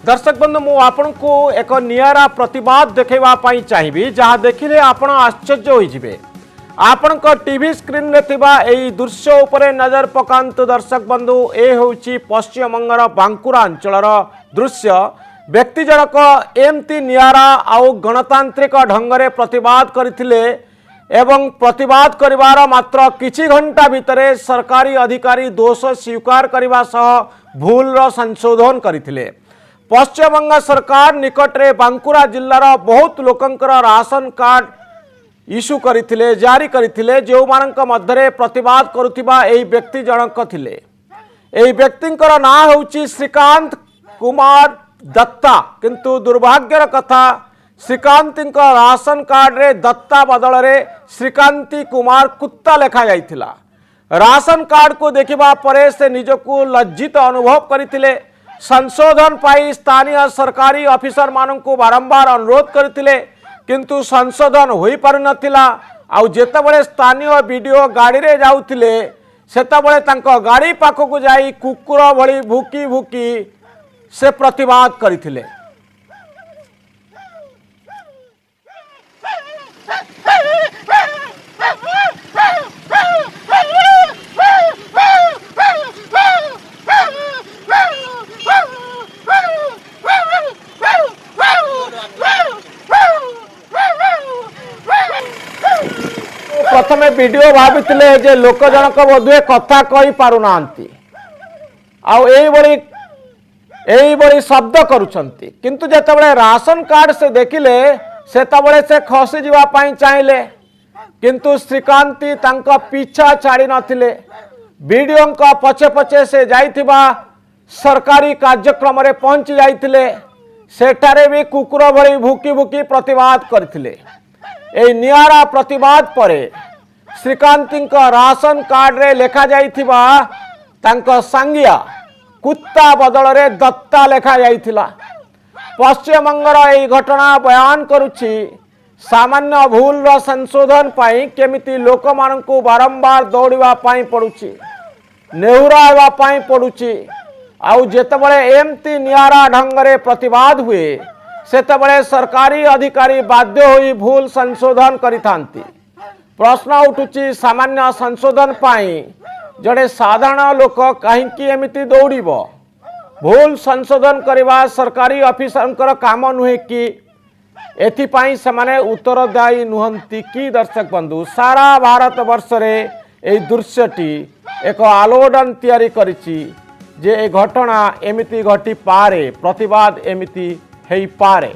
दर्शक बंधु मु आपण को एक नियारा प्रतिवाद देखैबा चाहिए जहाँ देखिले आपण आश्चर्य होइजिबे। आपण टीवी स्क्रीन रे थिबा एई दृश्य उपरे नजर पकांतु दर्शक बंधु। ए होउची पश्चिम बंगर बांकुरा अंचलर दृश्य। व्यक्ति जनक एमती नियारा आउ गणतांत्रिक ढंगरे प्रतिवाद करथिले एवं प्रतिवाद करिवार मात्र किछि घंटा भितरे सरकारी अधिकारी दोष स्वीकार करबा सह भूल संशोधन करथिले। पश्चिम बंग सरकार निकटरे बांकुरा जिल्लार बहुत लोकंकर राशन कार्ड इश्यू करथिले जारी करथिले जो मानक मध्यरे प्रतिवाद करुथिबा एई व्यक्ति जनक थिले। एई व्यक्तिंकर ना होउची श्रीकांत कुमार दत्ता, किंतु दुर्भाग्यर कथा श्रीकांतिंक राशन कार्ड रे दत्ता बदल रे श्रीकांति कुमार कुत्ता लेखा जाइथिला। राशन कार्ड को देखिबा परे से निजको लज्जित अनुभव करथिले। संशोधन पाई स्थानीय सरकारी ऑफिसर माननकु बारंबार अनुरोध करथिले किंतु संशोधन होई पार नथिला। आउ जेतेबेले स्थानीय वीडियो गाड़ी रे जाउथिले सेतेबेले तांको गाड़ी पाखकु जाई कुकुर भली भूकी भूकी से प्रतिवाद करथिले। प्रथमे वीडियो भावितिले जे लोक जनक बोधे कथा कहि पारु नांती आउ एई बड़ी शब्द करूछंती, किंतु जेतेबेले राशन कार्ड से देखिले सेतेबेले से खसी जीवा पई चाहिले किंतु श्रीकांति तांका पीछा छाड़ी नथिले। वीडियो का पछे पछे से जाइथिबा सरकारी कार्यक्रम रे पहुंची जाइथिले। सेठारे भी कुकुर भली भूकी भूकी प्रतिवाद करथिले। एई नियारा प्रतिवाद परे श्रीकांतिंक राशन कार्ड रे लेखा जाइथिबा तांका सांगिया कुत्ता बदल रे दत्ता लेखा जाइथिला। पश्चिम बंगर एई घटना बयान करुछि सामान्य भूल रो संशोधन पाई केमिति लोक माननकु बारंबार दौड़िबा पाई पडुछि, नेहुराइबा पाई पडुछि। आउ जेतेबेले एमती नियारा ढंगरे प्रतिवाद हुए सेतेबेले सरकारी अधिकारी बाध्य होई भूल संशोधन करिथांती। प्रश्न उठुछि सामान्य संशोधन पाई जड़े साधारण लोक कहीं एमिति दौड़ब? भूल संशोधन करवा सरकारी ऑफिसर काम नुहे कि एथिपाई समाने उत्तरदायी नुहंती कि? दर्शक बंधु, सारा भारत वर्ष रे ए दृश्यटी एक आलोड़न तैयारी करिछि जे ए घटना एमिति घटी पारे, प्रतिवाद एमिति हेई पारे।